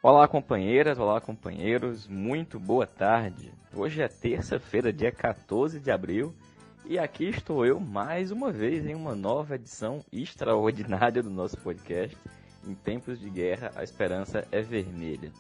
Olá, companheiras, olá, companheiros, muito boa tarde. Hoje é terça-feira, dia 14 de abril, e aqui estou eu mais uma vez em uma nova edição extraordinária do nosso podcast. Em tempos de guerra, a esperança é vermelha.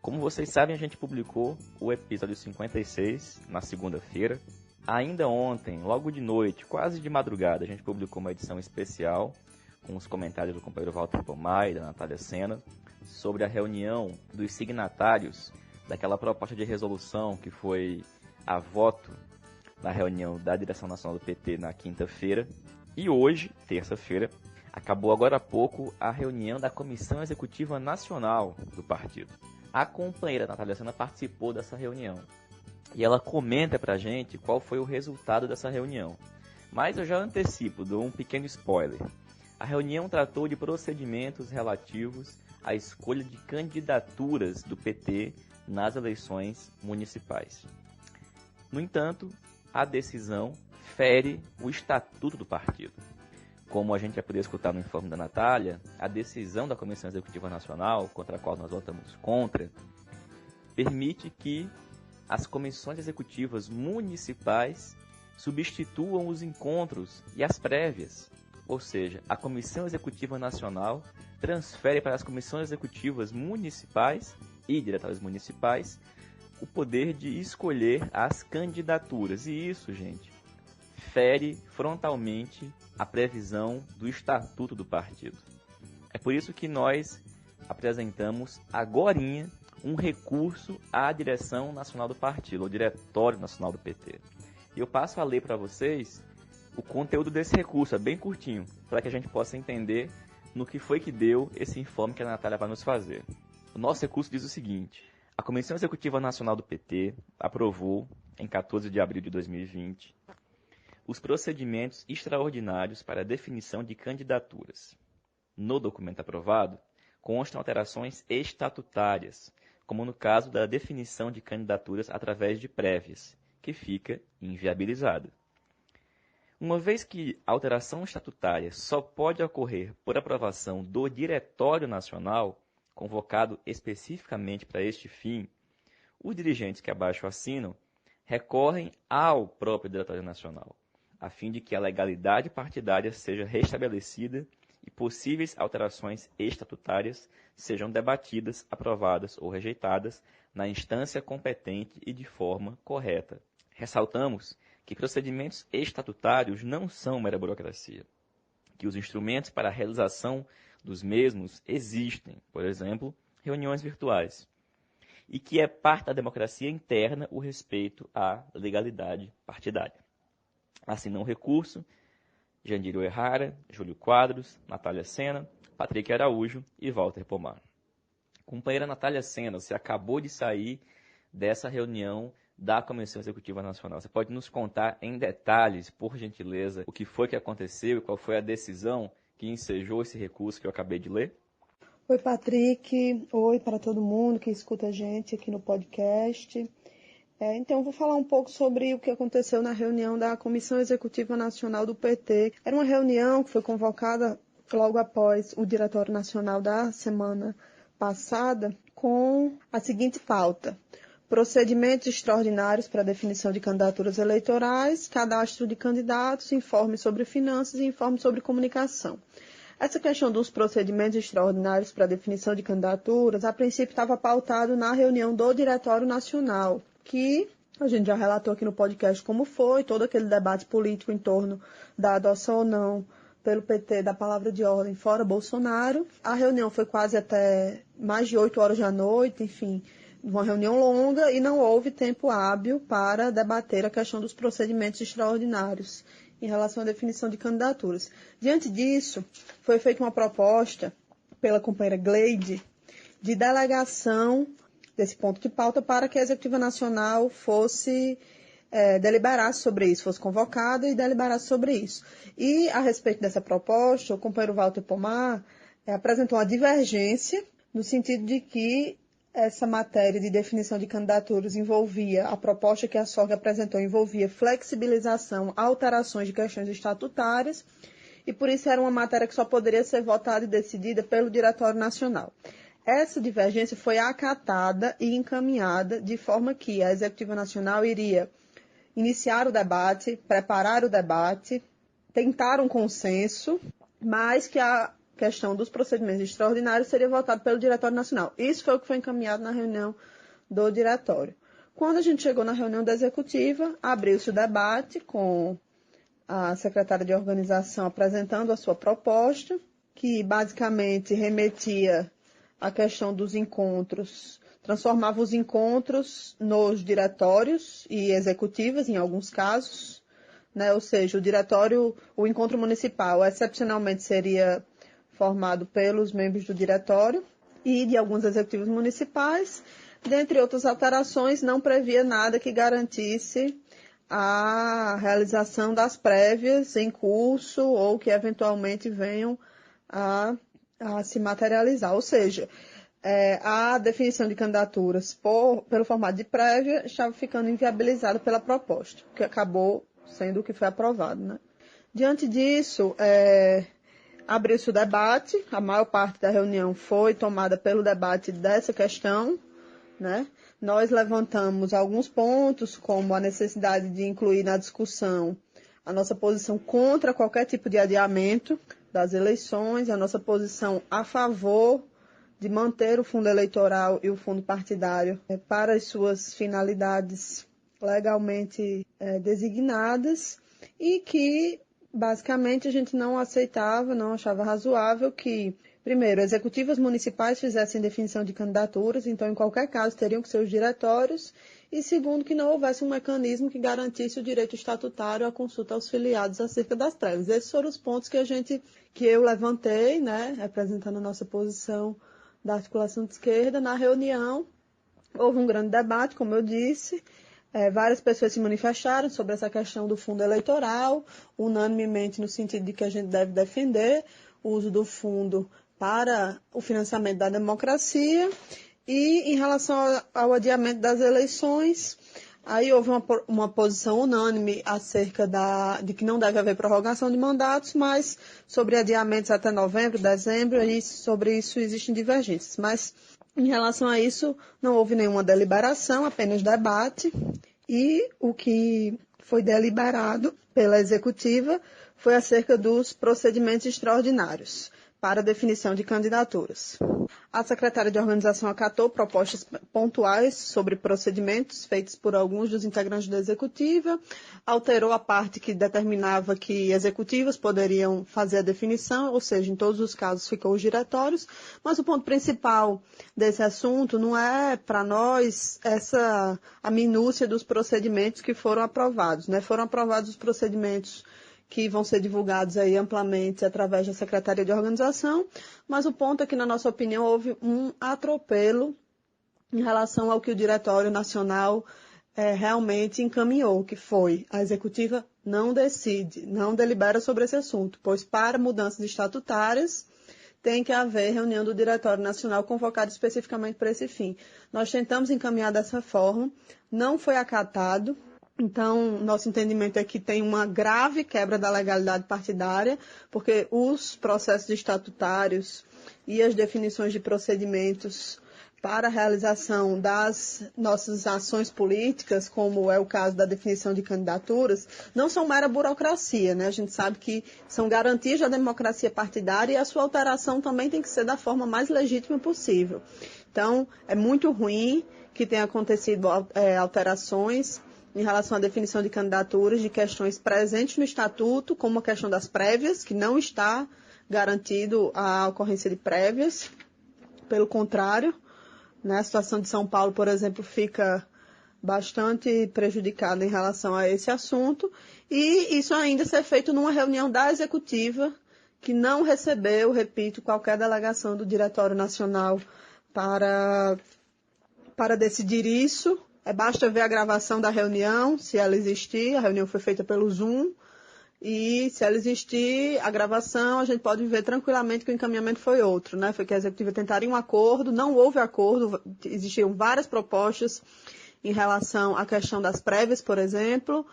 Como vocês sabem, a gente publicou o episódio 56 na segunda-feira. Ainda ontem, logo de noite, quase de madrugada, a gente publicou uma edição especial com os comentários do companheiro Walter Pomar e da Natália Sena sobre a reunião dos signatários daquela proposta de resolução que foi a voto na reunião da direção nacional do PT na quinta-feira. E hoje, terça-feira, acabou agora há pouco a reunião da Comissão Executiva Nacional do partido. A companheira Natália Sena participou dessa reunião e ela comenta pra gente qual foi o resultado dessa reunião. Mas eu já antecipo, dou um pequeno spoiler. A reunião tratou de procedimentos relativos à escolha de candidaturas do PT nas eleições municipais. No entanto, a decisão fere o estatuto do partido. Como a gente já podia escutar no informe da Natália, a decisão da Comissão Executiva Nacional, contra a qual nós votamos contra, permite que as comissões executivas municipais substituam os encontros e as prévias. Ou seja, a Comissão Executiva Nacional transfere para as comissões executivas municipais e diretórios municipais o poder de escolher as candidaturas. E isso, gente, fere frontalmente a previsão do estatuto do partido. É por isso que nós apresentamos agorinha um recurso à direção nacional do partido, ao Diretório Nacional do PT. E eu passo a ler para vocês o conteúdo desse recurso, é bem curtinho, para que a gente possa entender no que foi que deu esse informe que a Natália vai nos fazer. O nosso recurso diz o seguinte: a Comissão Executiva Nacional do PT aprovou, em 14 de abril de 2020, os procedimentos extraordinários para a definição de candidaturas. No documento aprovado, constam alterações estatutárias, como no caso da definição de candidaturas através de prévias, que fica inviabilizada. Uma vez que a alteração estatutária só pode ocorrer por aprovação do Diretório Nacional, convocado especificamente para este fim, os dirigentes que abaixo assinam recorrem ao próprio Diretório Nacional, a fim de que a legalidade partidária seja restabelecida e possíveis alterações estatutárias sejam debatidas, aprovadas ou rejeitadas na instância competente e de forma correta. Ressaltamos que procedimentos estatutários não são mera burocracia, que os instrumentos para a realização dos mesmos existem, por exemplo, reuniões virtuais, e que é parte da democracia interna o respeito à legalidade partidária. Assinam o recurso Jandiro Errara, Júlio Quadros, Natália Sena, Patrick Araújo e Walter Pomar. Companheira Natália Sena, você acabou de sair dessa reunião da Comissão Executiva Nacional. Você pode nos contar em detalhes, por gentileza, o que foi que aconteceu e qual foi a decisão que ensejou esse recurso que eu acabei de ler? Oi, Patrick. Oi para todo mundo que escuta a gente aqui no podcast. Então, eu vou falar um pouco sobre o que aconteceu na reunião da Comissão Executiva Nacional do PT. Era uma reunião que foi convocada logo após o Diretório Nacional da semana passada com a seguinte pauta: procedimentos extraordinários para definição de candidaturas eleitorais, cadastro de candidatos, informe sobre finanças e informe sobre comunicação. Essa questão dos procedimentos extraordinários para definição de candidaturas, a princípio estava pautado na reunião do Diretório Nacional, que a gente já relatou aqui no podcast como foi, todo aquele debate político em torno da adoção ou não pelo PT da palavra de ordem fora Bolsonaro. A reunião foi quase até mais de 8 horas da noite, enfim, uma reunião longa, e não houve tempo hábil para debater a questão dos procedimentos extraordinários em relação à definição de candidaturas. Diante disso, foi feita uma proposta pela companheira Gleide de delegação desse ponto de pauta para que a Executiva Nacional fosse deliberasse sobre isso, fosse convocada e deliberasse sobre isso. E, a respeito dessa proposta, o companheiro Walter Pomar apresentou uma divergência no sentido de que essa matéria de definição de candidaturas envolvia, a proposta que a SOG apresentou envolvia flexibilização, alterações de questões estatutárias, e por isso era uma matéria que só poderia ser votada e decidida pelo Diretório Nacional. Essa divergência foi acatada e encaminhada de forma que a Executiva Nacional iria iniciar o debate, preparar o debate, tentar um consenso, mas que a questão dos procedimentos extraordinários seria votada pelo Diretório Nacional. Isso foi o que foi encaminhado na reunião do Diretório. Quando a gente chegou na reunião da Executiva, abriu-se o debate com a secretária de organização apresentando a sua proposta, que basicamente remetia à questão dos encontros, transformava os encontros nos diretórios e executivas, em alguns casos, né? Ou seja, o encontro municipal, excepcionalmente, seria formado pelos membros do diretório e de alguns executivos municipais. Dentre outras alterações, não previa nada que garantisse a realização das prévias em curso ou que eventualmente venham a se materializar. Ou seja, a definição de candidaturas pelo formato de prévia estava ficando inviabilizada pela proposta, que acabou sendo o que foi aprovado, né? Diante disso, abriu-se o debate, a maior parte da reunião foi tomada pelo debate dessa questão, né? Nós levantamos alguns pontos, como a necessidade de incluir na discussão a nossa posição contra qualquer tipo de adiamento das eleições, a nossa posição a favor de manter o fundo eleitoral e o fundo partidário para as suas finalidades legalmente designadas e que, basicamente, a gente não aceitava, não achava razoável que, primeiro, executivas municipais fizessem definição de candidaturas, então, em qualquer caso, teriam que ser os diretórios, e, segundo, que não houvesse um mecanismo que garantisse o direito estatutário à consulta aos filiados acerca das prévias. Esses foram os pontos que eu levantei, né, representando a nossa posição da articulação de esquerda. Na reunião, houve um grande debate, como eu disse, várias pessoas se manifestaram sobre essa questão do fundo eleitoral, unanimemente no sentido de que a gente deve defender o uso do fundo para o financiamento da democracia. E em relação ao adiamento das eleições, aí houve uma posição unânime acerca de que não deve haver prorrogação de mandatos, mas sobre adiamentos até novembro, dezembro, e sobre isso existem divergências. Mas em relação a isso, não houve nenhuma deliberação, apenas debate, e o que foi deliberado pela Executiva foi acerca dos procedimentos extraordinários para definição de candidaturas. A secretária de organização acatou propostas pontuais sobre procedimentos feitos por alguns dos integrantes da Executiva, alterou a parte que determinava que executivas poderiam fazer a definição, ou seja, em todos os casos ficou os diretórios, mas o ponto principal desse assunto não é, para nós, a minúcia dos procedimentos que foram aprovados, né? Foram aprovados os procedimentos que vão ser divulgados aí amplamente através da Secretaria de Organização, mas o ponto é que, na nossa opinião, houve um atropelo em relação ao que o Diretório Nacional realmente encaminhou, que foi a Executiva não decide, não delibera sobre esse assunto, pois para mudanças estatutárias tem que haver reunião do Diretório Nacional convocado especificamente para esse fim. Nós tentamos encaminhar dessa forma, não foi acatado. Então, nosso entendimento é que tem uma grave quebra da legalidade partidária, porque os processos estatutários e as definições de procedimentos para a realização das nossas ações políticas, como é o caso da definição de candidaturas, não são mera burocracia, né? A gente sabe que são garantias da democracia partidária e a sua alteração também tem que ser da forma mais legítima possível. Então, é muito ruim que tenha acontecido alterações em relação à definição de candidaturas de questões presentes no Estatuto, como a questão das prévias, que não está garantido a ocorrência de prévias. Pelo contrário, né, a situação de São Paulo, por exemplo, fica bastante prejudicada em relação a esse assunto. E isso ainda ser feito numa reunião da Executiva, que não recebeu, repito, qualquer delegação do Diretório Nacional para decidir isso. Basta ver a gravação da reunião, se ela existir. A reunião foi feita pelo Zoom. E se ela existir, a gravação, a gente pode ver tranquilamente que o encaminhamento foi outro, né? Foi que a Executiva tentaria um acordo, não houve acordo, existiam várias propostas em relação à questão das prévias, por exemplo.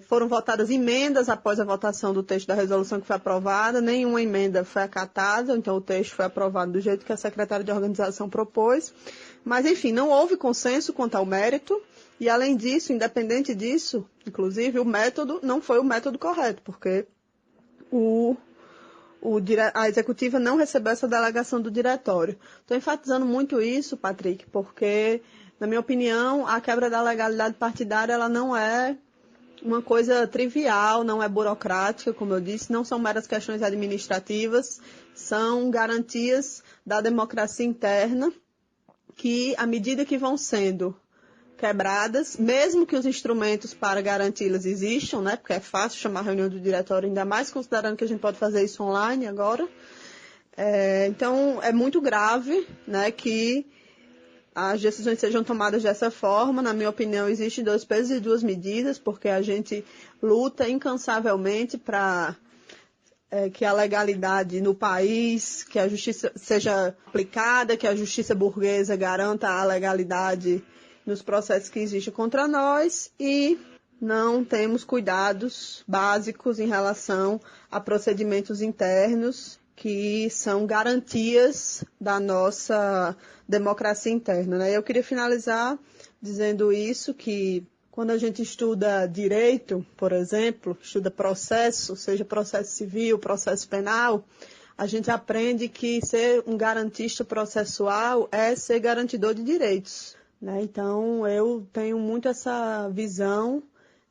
Foram votadas emendas após a votação do texto da resolução que foi aprovada, nenhuma emenda foi acatada, então o texto foi aprovado do jeito que a secretária de organização propôs. Mas, enfim, não houve consenso quanto ao mérito, e além disso, independente disso, inclusive, o método não foi o método correto, porque a executiva não recebeu essa delegação do diretório. Estou enfatizando muito isso, Patrick, porque, na minha opinião, a quebra da legalidade partidária ela não é uma coisa trivial, não é burocrática, como eu disse, não são meras questões administrativas, são garantias da democracia interna que, à medida que vão sendo quebradas, mesmo que os instrumentos para garanti-las existam, né, porque é fácil chamar a reunião do diretório, ainda mais considerando que a gente pode fazer isso online agora. Então, é muito grave, né, que as decisões sejam tomadas dessa forma. Na minha opinião, existem 2 pesos e 2 medidas, porque a gente luta incansavelmente para que a legalidade no país, que a justiça seja aplicada, que a justiça burguesa garanta a legalidade nos processos que existem contra nós, e não temos cuidados básicos em relação a procedimentos internos que são garantias da nossa democracia interna, né? Eu queria finalizar dizendo isso, que quando a gente estuda direito, por exemplo, estuda processo, seja processo civil, processo penal, a gente aprende que ser um garantista processual é ser garantidor de direitos, né? Então, eu tenho muito essa visão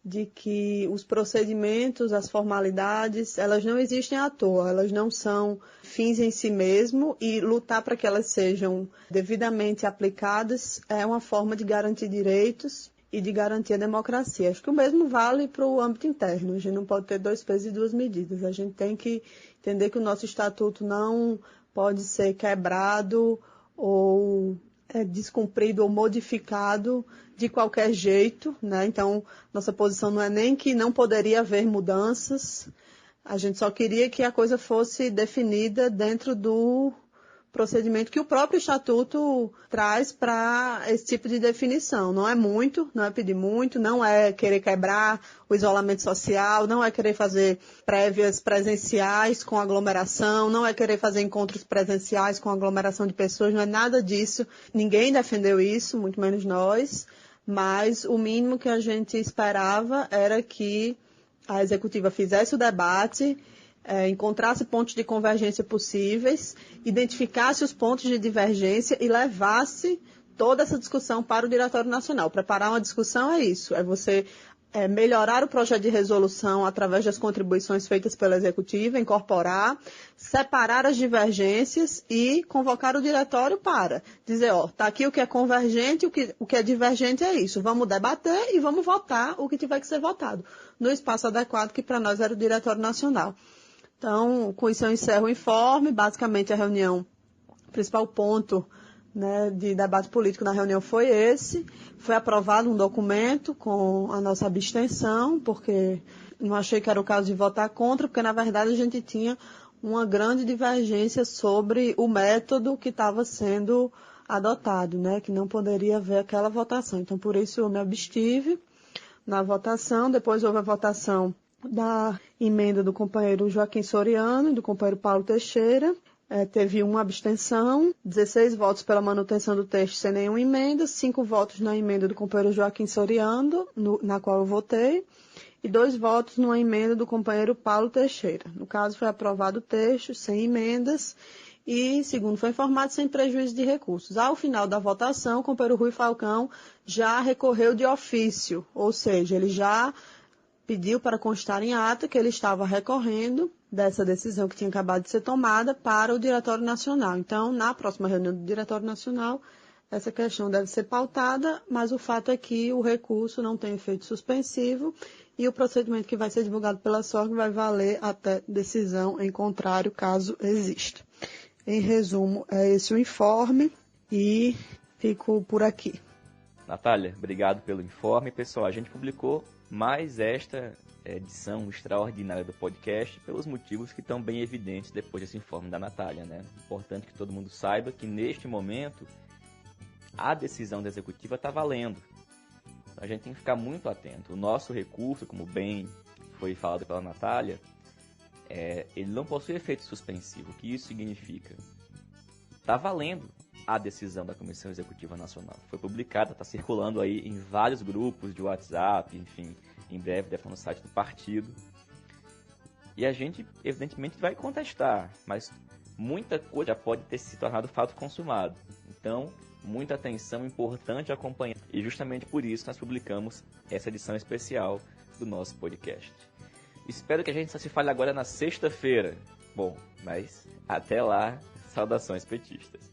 de que os procedimentos, as formalidades, elas não existem à toa, elas não são fins em si mesmo, e lutar para que elas sejam devidamente aplicadas é uma forma de garantir direitos e de garantir a democracia. Acho que o mesmo vale para o âmbito interno. A gente não pode ter 2 pesos e 2 medidas. A gente tem que entender que o nosso estatuto não pode ser quebrado ou descumprido ou modificado de qualquer jeito, né? Então, nossa posição não é nem que não poderia haver mudanças, a gente só queria que a coisa fosse definida dentro do procedimento que o próprio estatuto traz para esse tipo de definição. Não é muito, não é pedir muito, não é querer quebrar o isolamento social, não é querer fazer prévias presenciais com aglomeração, não é querer fazer encontros presenciais com aglomeração de pessoas, não é nada disso. Ninguém defendeu isso, muito menos nós, mas o mínimo que a gente esperava era que a executiva fizesse o debate, encontrasse pontos de convergência possíveis, identificasse os pontos de divergência e levasse toda essa discussão para o Diretório Nacional. Preparar uma discussão é isso, é você melhorar o projeto de resolução através das contribuições feitas pela executiva, incorporar, separar as divergências e convocar o diretório para dizer, está aqui o que é convergente, o que é divergente é isso. Vamos debater e vamos votar o que tiver que ser votado no espaço adequado, que para nós era o Diretório Nacional. Então, com isso eu encerro o informe. Basicamente, a reunião, o principal ponto, né, de debate político na reunião foi esse. Foi aprovado um documento com a nossa abstenção, porque não achei que era o caso de votar contra, porque, na verdade, a gente tinha uma grande divergência sobre o método que estava sendo adotado, né, que não poderia haver aquela votação. Então, por isso, eu me abstive na votação. Depois houve a votação da emenda do companheiro Joaquim Soriano e do companheiro Paulo Teixeira. Teve uma abstenção, 16 votos pela manutenção do texto sem nenhuma emenda, 5 votos na emenda do companheiro Joaquim Soriano, na qual eu votei, e 2 votos numa emenda do companheiro Paulo Teixeira. No caso, foi aprovado o texto sem emendas e, segundo foi informado, sem prejuízo de recursos. Ao final da votação, o companheiro Rui Falcão já recorreu de ofício, ou seja, ele já pediu para constar em ata que ele estava recorrendo dessa decisão que tinha acabado de ser tomada para o Diretório Nacional. Então, na próxima reunião do Diretório Nacional, essa questão deve ser pautada, mas o fato é que o recurso não tem efeito suspensivo e o procedimento que vai ser divulgado pela SORG vai valer até decisão em contrário, caso exista. Em resumo, é esse o informe e fico por aqui. Natália, obrigado pelo informe. Pessoal, a gente publicou mais esta edição extraordinária do podcast pelos motivos que estão bem evidentes depois desse informe da Natália, né? Importante que todo mundo saiba que neste momento a decisão da executiva está valendo. a gente tem que ficar muito atento. O nosso recurso, como bem foi falado pela Natália, ele não possui efeito suspensivo. O que isso significa? Está valendo a decisão da Comissão Executiva Nacional. Foi publicada, está circulando aí em vários grupos de WhatsApp, enfim, em breve deve estar no site do partido. E a gente, evidentemente, vai contestar, mas muita coisa já pode ter se tornado fato consumado. Então, muita atenção, importante acompanhar. E justamente por isso nós publicamos essa edição especial do nosso podcast. Espero que a gente só se fale agora na sexta-feira. Bom, mas até lá, saudações petistas.